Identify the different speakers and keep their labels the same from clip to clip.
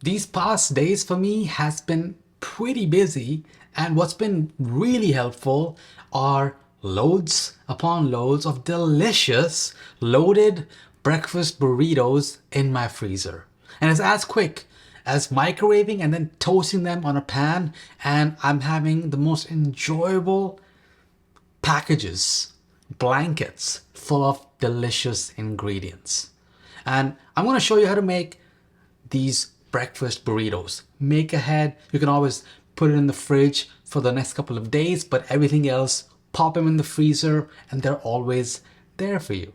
Speaker 1: These past days for me has been pretty busy, and what's been really helpful are loads upon loads of delicious loaded breakfast burritos in my freezer. And it's as quick as microwaving and then toasting them on a pan, and I'm having the most enjoyable packages, blankets full of delicious ingredients. And I'm going to show you how to make these breakfast burritos. Make ahead. You can always put it in the fridge for the next couple of days, but everything else, pop them in the freezer and they're always there for you.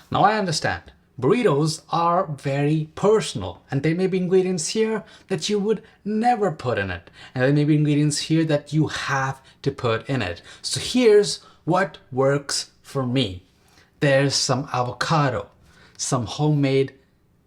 Speaker 1: Now I understand burritos are very personal, and there may be ingredients here that you would never put in it, and there may be ingredients here that you have to put in it. So here's what works for me. There's some avocado, some homemade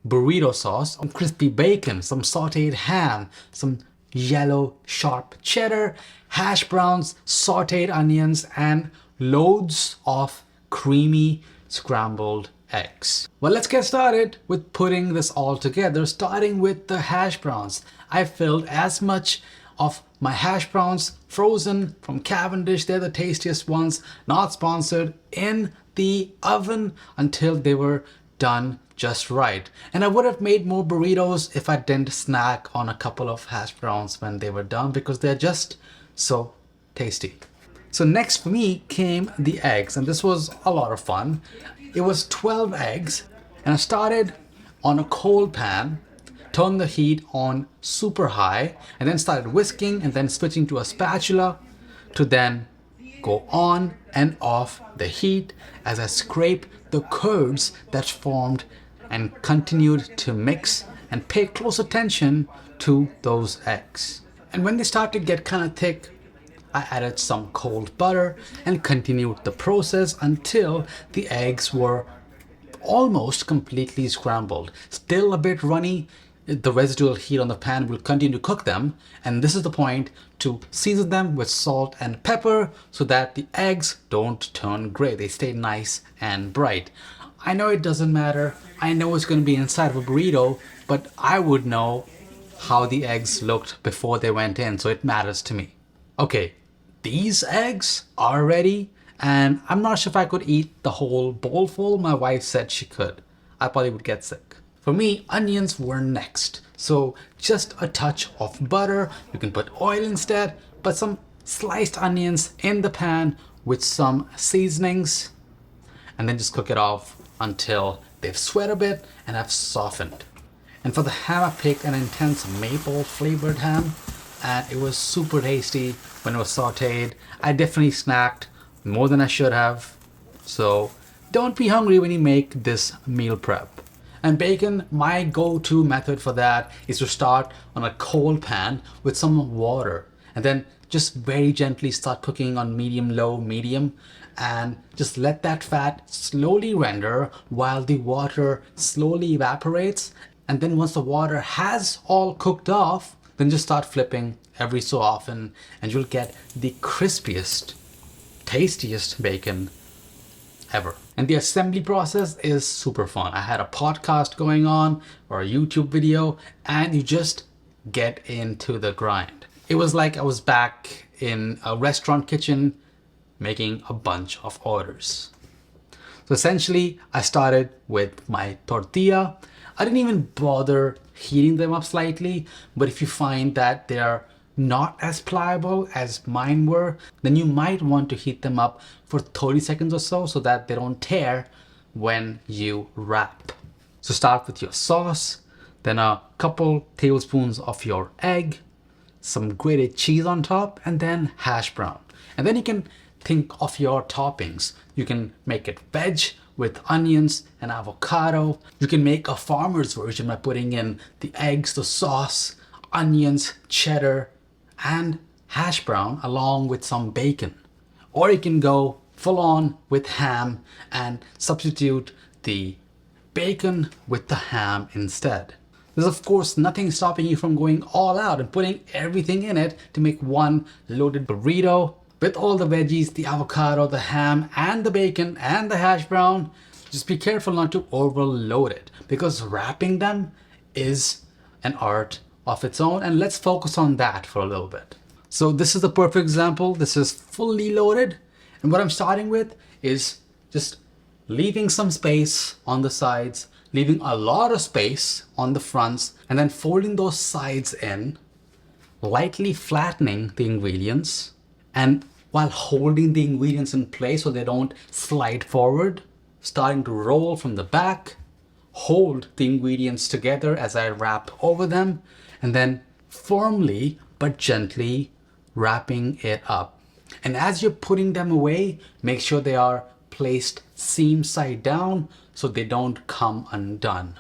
Speaker 1: burrito sauce, some crispy bacon, some sauteed ham, some yellow sharp cheddar, hash browns, sauteed onions, and loads of creamy scrambled eggs. Well, let's get started with putting this all together, starting with the hash browns. I filled as much of my hash browns, frozen from Cavendish, they're the tastiest ones, not sponsored, in the oven until they were done just right. And I would have made more burritos if I didn't snack on a couple of hash browns when they were done, because they're just so tasty. So next for me came the eggs, and this was a lot of fun. It was 12 eggs, and I started on a cold pan, turned the heat on super high, and then started whisking and then switching to a spatula to then go on and off the heat as I scrape the curds that formed, and continued to mix and pay close attention to those eggs. And when they started to get kind of thick, I added some cold butter and continued the process until the eggs were almost completely scrambled. Still a bit runny, the residual heat on the pan will continue to cook them, and this is the point to season them with salt and pepper so that the eggs don't turn gray. They stay nice and bright. I know it doesn't matter. I know it's going to be inside of a burrito, but I would know how the eggs looked before they went in, so it matters to me. Okay, these eggs are ready, and I'm not sure if I could eat the whole bowl full. My wife said she could. I probably would get sick. For me, onions were next. So just a touch of butter. You can put oil instead, but some sliced onions in the pan with some seasonings, and then just cook it off until they've sweat a bit and have softened. And for the ham, I picked an intense maple flavored ham, and it was super tasty when it was sauteed. I definitely snacked more than I should have. So don't be hungry when you make this meal prep. And bacon, my go-to method for that is to start on a cold pan with some water, and then just very gently start cooking on medium, low, medium, and just let that fat slowly render while the water slowly evaporates. And then once the water has all cooked off, then just start flipping every so often, and you'll get the crispiest, tastiest bacon ever. And the assembly process is super fun. I had a podcast going on or a YouTube video, and you just get into the grind. It was like I was back in a restaurant kitchen making a bunch of orders. So essentially, I started with my tortilla. I didn't even bother heating them up slightly, but if you find that they're not as pliable as mine were, then you might want to heat them up for 30 seconds or so that they don't tear when you wrap. So start with your sauce, then a couple tablespoons of your egg, some grated cheese on top, and then hash brown. And then you can think of your toppings. You can make it veg with onions and avocado. You can make a farmer's version by putting in the eggs, the sauce, onions, cheddar, and hash brown along with some bacon. Or you can go full on with ham and substitute the bacon with the ham instead. There's of course nothing stopping you from going all out and putting everything in it to make one loaded burrito with all the veggies, the avocado, the ham, and the bacon, and the hash brown. Just be careful not to overload it, because wrapping them is an art of its own, and let's focus on that for a little bit. So this is the perfect example. This is fully loaded, and what I'm starting with is just leaving some space on the sides, leaving a lot of space on the fronts, and then folding those sides in, lightly flattening the ingredients, and while holding the ingredients in place so they don't slide forward, starting to roll from the back, hold the ingredients together as I wrap over them, and then firmly but gently wrapping it up. And as you're putting them away, make sure they are placed seam side down so they don't come undone.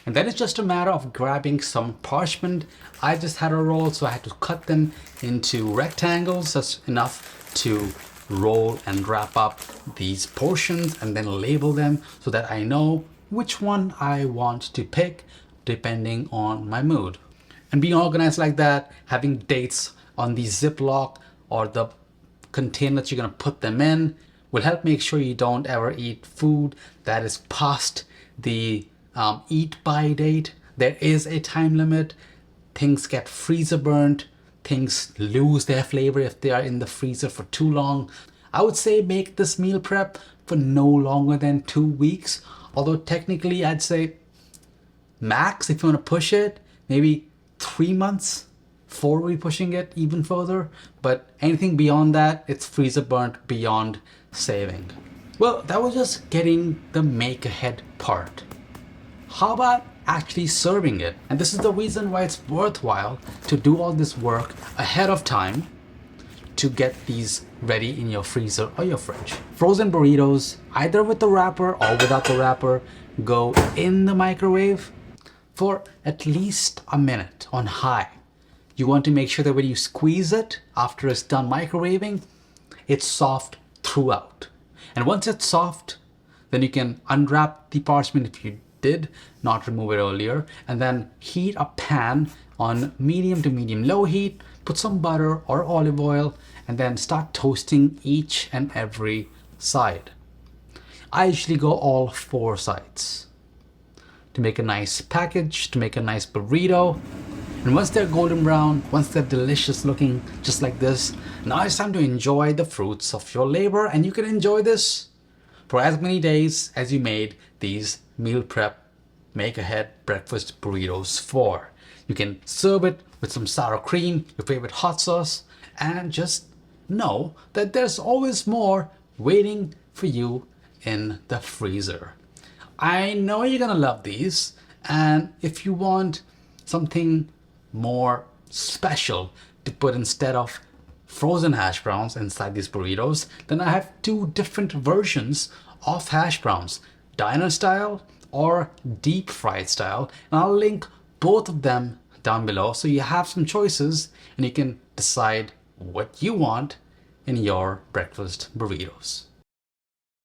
Speaker 1: And then it's just a matter of grabbing some parchment. I just had a roll, so I had to cut them into rectangles. That's enough to roll and wrap up these portions and then label them so that I know which one I want to pick depending on my mood. And being organized like that, having dates on the Ziploc or the container that you're gonna put them in will help make sure you don't ever eat food that is past the eat by date. There is a time limit. Things get freezer burnt. Things lose their flavor if they are in the freezer for too long. I would say make this meal prep for no longer than 2 weeks. Although technically I'd say max, if you want to push it, maybe 3 months. 4 will be pushing it even further. But anything beyond that, it's freezer burnt beyond saving. Well, that was just getting the make ahead part. How about actually serving it? And this is the reason why it's worthwhile to do all this work ahead of time to get these ready in your freezer or your fridge. Frozen burritos, either with the wrapper or without the wrapper, go in the microwave for at least a minute on high. You want to make sure that when you squeeze it after it's done microwaving, it's soft throughout. And once it's soft, then you can unwrap the parchment if you did not remove it earlier, and then heat a pan on medium to medium low heat, put some butter or olive oil, and then start toasting each and every side. I usually go all 4 sides to make a nice package, to make a nice burrito. And once they're golden brown, once they're delicious looking just like this, now it's time to enjoy the fruits of your labor, and you can enjoy this for as many days as you made these meal prep make ahead breakfast burritos for. You can serve it with some sour cream, your favorite hot sauce, and just know that there's always more waiting for you in the freezer. I know you're gonna love these, and if you want something more special to put instead of frozen hash browns inside these burritos, then I have 2 different versions of hash browns, diner style or deep fried style, and I'll link both of them down below so you have some choices and you can decide what you want in your breakfast burritos.